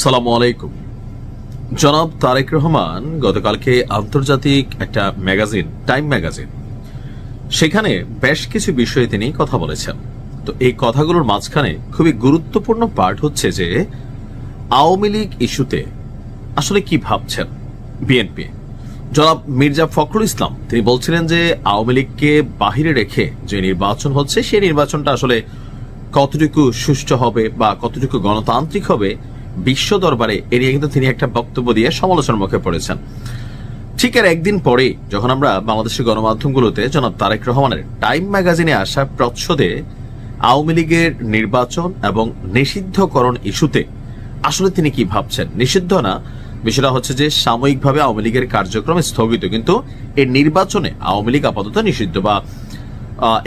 সালামু আলাইকুম। জনাব তারেক রহমান গতকালকে আন্তর্জাতিক একটা ম্যাগাজিন টাইম ম্যাগাজিন সেখানে বেশ কিছু বিষয়ে তিনি কথা বলেছেন। তো এই কথাগুলোর মাঝখানে খুবই গুরুত্বপূর্ণ পার্ট হচ্ছে যে আওয়ামী লীগ ইস্যুতে আসলে কি ভাবছেন বিএনপি। জনাব মির্জা ফখরুল ইসলাম তিনি বলছিলেন যে আওয়ামী লীগকে বাহিরে রেখে যে নির্বাচন হচ্ছে সেই নির্বাচনটা আসলে কতটুকু সুষ্ঠু হবে বা কতটুকু গণতান্ত্রিক হবে বিশ্ব দরবারে এ নিয়ে কিন্তু তিনি একটা বক্তব্য দিয়ে সমালোচনার মুখে পড়েছেন। ঠিক এর একদিন পরে যখন আমরা বাংলাদেশের গণমাধ্যমগুলোতে জনাব তারেক রহমানের টাইম ম্যাগাজিনে আসা প্রচ্ছদে আওয়ামী লীগের নির্বাচন এবং নিষিদ্ধকরণ ইস্যুতে আসলে তিনি কি ভাবছেন, নিষিদ্ধ না, বিষয়টা হচ্ছে যে সাময়িকভাবে আওয়ামী লীগের কার্যক্রম স্থগিত, কিন্তু এই নির্বাচনে আওয়ামী লীগ আপাতত নিষিদ্ধ বা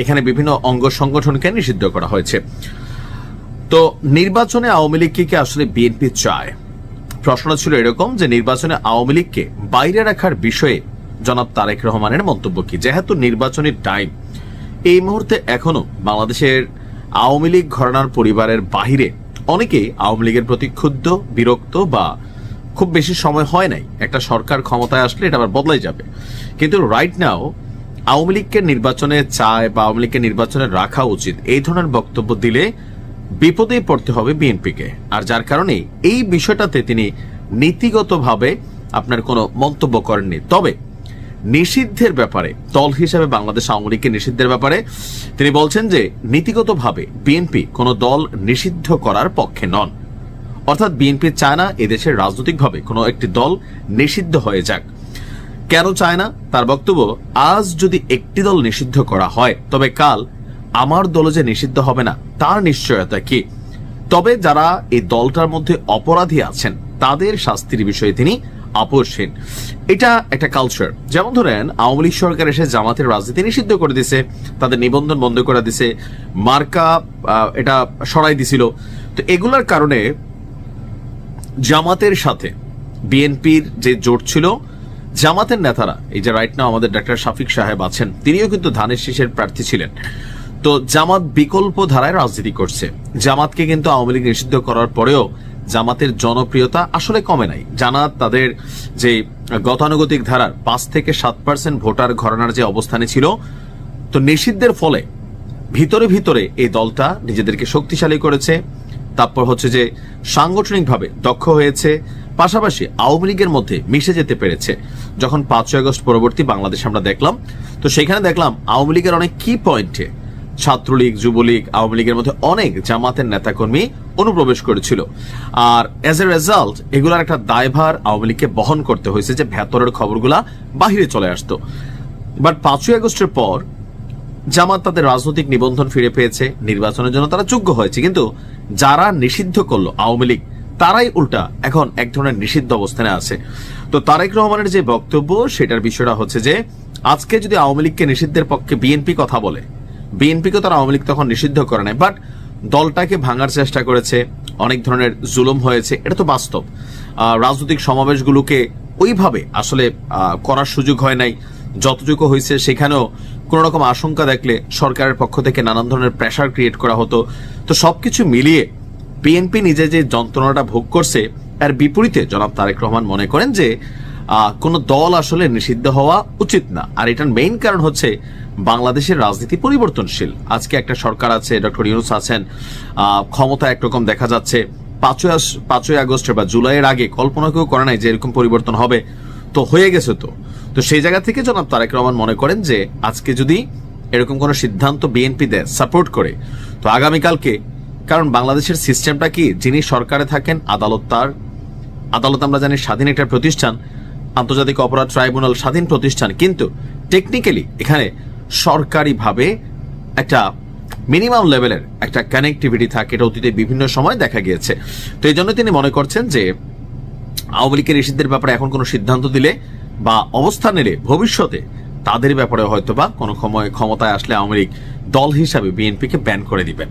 এখানে বিভিন্ন অঙ্গ সংগঠনকে নিষিদ্ধ করা হয়েছে। তো নির্বাচনে আওয়ামী লীগকে আসলে বিএনপি চায়। প্রশ্ন ছিল এরকম যে নির্বাচনে আওয়ামী লীগকে বাইরে রাখার বিষয়ে জনাব তারেক রহমানের মন্তব্য কি, যেহেতু নির্বাচনের টাইম এই মুহূর্তে এখনো বাংলাদেশের আওয়ামী লীগ ঘরানার পরিবারের বাহিরে অনেকেই আওয়ামী লীগের প্রতি ক্ষুব্ধ, বিরক্ত বা খুব বেশি সময় হয় নাই, একটা সরকার ক্ষমতায় আসলে এটা আবার বদলাই যাবে, কিন্তু রাইট নাও আওয়ামী লীগকে নির্বাচনে চায় বা আওয়ামী লীগকে নির্বাচনে রাখা উচিত, এই ধরনের বক্তব্য দিলে বিপদে পড়তে হবে বিএনপিকে। আর যার কারণে এই বিষয়টাতে তিনি নীতিগতভাবে আপনার কোনো মন্তব্য করেননি। তবে নিষিদ্ধের ব্যাপারে দল হিসেবে বাংলাদেশ আওয়ামী লীগকে নিষিদ্ধের ব্যাপারে তিনি বলছেন যে নীতিগতভাবে বিএনপি কোনো দল নিষিদ্ধ করার পক্ষে নন, অর্থাৎ বিএনপি চায় না এদেশের রাজনৈতিকভাবে কোনো একটি দল নিষিদ্ধ হয়ে যাক। কেন চায় না? তার বক্তব্য, আজ যদি একটি দল নিষিদ্ধ করা হয় তবে কাল আমার দল যে নিষিদ্ধ হবে না তার নিশ্চয়তা কি? তবে যারা এই দলটার মধ্যে অপরাধী আছেন তাদের শাস্তির বিষয়ে তিনি আপোষহীন। এটা একটা কালচার। যেমন ধরেন আওয়ামী লীগ সরকার এসে জামাতের রাজনীতি নিষিদ্ধ করে দিছে, তাদের নিবন্ধন বন্ধ করে দিছে, মার্কা এটা সরাই দিছিল। তো এগুলার কারণে জামাতের সাথে বিএনপির যে জোট ছিল, জামাতের নেতারা এই যে রাইট নাও আমাদের ডাক্তার শফিক সাহেব আছেন তিনিও কিন্তু ধানের শীষের প্রার্থী ছিলেন। তো জামাত বিকল্প ধারায় রাজনীতি করছে। জামাতকে কিন্তু আওয়ামী লীগ নিষিদ্ধ করার পরেও জামাতের জনপ্রিয়তা আসলে কমে নাই। জামাত তাদের যে গতানুগতিক ধারার 5 থেকে 7% ভোটার ঘরানার যে অবস্থানে ছিল, তো নিষিদ্ধের ফলে ভিতরে ভিতরে এই দলটা নিজেদেরকে শক্তিশালী করেছে, তারপর হচ্ছে যে সাংগঠনিকভাবে দক্ষ হয়েছে, পাশাপাশি আওয়ামী লীগের মধ্যে মিশে যেতে পেরেছে। যখন 5ই আগস্ট পরবর্তী বাংলাদেশ আমরা দেখলাম, তো সেখানে দেখলাম আওয়ামী লীগের অনেক কি পয়েন্টে ছাত্রলীগ, যুবলীগ, আওয়ামী লীগের মধ্যে অনেক জামাতের নেতাকর্মী অনুপ্রবেশ করেছিল। আর এজ এ রেজাল্ট এগুলার একটা দায়ভার আওয়ামী লীগকে বহন করতে হয়েছে যে ভেতরের খবরগুলা বাহিরে চলে আসতো। বাট 5ই আগস্টের পর জামাত তাদের রাজনৈতিক নিবন্ধন ফিরে পেয়েছে, নির্বাচনের জন্য তারা যোগ্য হয়েছে, কিন্তু যারা নিষিদ্ধ করলো আওয়ামী লীগ তারাই উল্টা এখন এক ধরনের নিষিদ্ধ অবস্থানে আছে। তো তারেক রহমানের যে বক্তব্য সেটার বিষয়টা হচ্ছে যে আজকে যদি আওয়ামী লীগকে নিষিদ্ধের পক্ষে বিএনপি কথা বলে, বিএনপিকে তারা আওয়ামী লীগ তখন নিষিদ্ধ করে নাই, বাট দলটাকে ভাঙার চেষ্টা করেছে, অনেক ধরনের জুলুম হয়েছে, এটা তো বাস্তব। রাজনৈতিক সমাবেশগুলোকে ওইভাবে আসলে করার সুযোগ হয় নাই, যতটুকু হয়েছে সেখানেও কোনো রকম আশঙ্কা দেখলে সরকারের পক্ষ থেকে নানান ধরনের প্রেশার ক্রিয়েট করা হতো। তো সবকিছু মিলিয়ে বিএনপি নিজে যে যন্ত্রণাটা ভোগ করছে, এর বিপরীতে জনাব তারেক রহমান মনে করেন যে কোন দল আসলে নিষিদ্ধ হওয়া উচিত না। আর এটার মেইন কারণ হচ্ছে বাংলাদেশের রাজনীতি পরিবর্তনশীল। আজকে একটা সরকার আছে, ডক্টর ইউনূস আছেন, ক্ষমতা একরকম দেখা যাচ্ছে। 5ই আগস্ট বা জুলাইয়ের আগে কল্পনা কেউ করে নাই যে এরকম পরিবর্তন হবে, তো হয়ে গেছে। তো সেই জায়গা থেকে জনাব তারেক রহমান মনে করেন যে আজকে যদি এরকম কোন সিদ্ধান্ত বিএনপি দেয়, সাপোর্ট করে, তো আগামীকালকে, কারণ বাংলাদেশের সিস্টেমটা কি, যিনি সরকারে থাকেন আদালত আমরা জানি স্বাধীন একটা প্রতিষ্ঠান, আন্তর্জাতিক অপরাধ ট্রাইব্যুনাল স্বাধীন প্রতিষ্ঠান, কিন্তু টেকনিক্যালি এখানে সরকারিভাবে একটা মিনিমাম লেভেলের একটা কানেক্টিভিটি থাকে, এটা অতীতে বিভিন্ন সময় দেখা গিয়েছে। তো এই জন্য তিনি মনে করছেন যে আওয়ামী লীগের নিষিদ্ধের ব্যাপারে এখন কোনো সিদ্ধান্ত দিলে বা অবস্থান নিলে ভবিষ্যতে তাদের ব্যাপারে হয়তোবা কোনো সময় ক্ষমতায় আসলে আওয়ামী লীগ দল হিসাবে বিএনপিকে ব্যান করে দিবেন।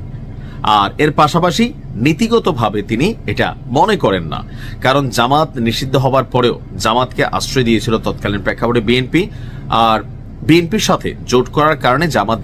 আর এর পাশাপাশি নীতিগতভাবে তিনি এটা মনে করেন না, কারণ জামাত নিষিদ্ধ হবার পরেও জামাতকে আশ্রয় দিয়েছিল তৎকালীন প্রেক্ষাপটে বিএনপি, আর বিএনপির সাথে জোট করার কারণে জামাত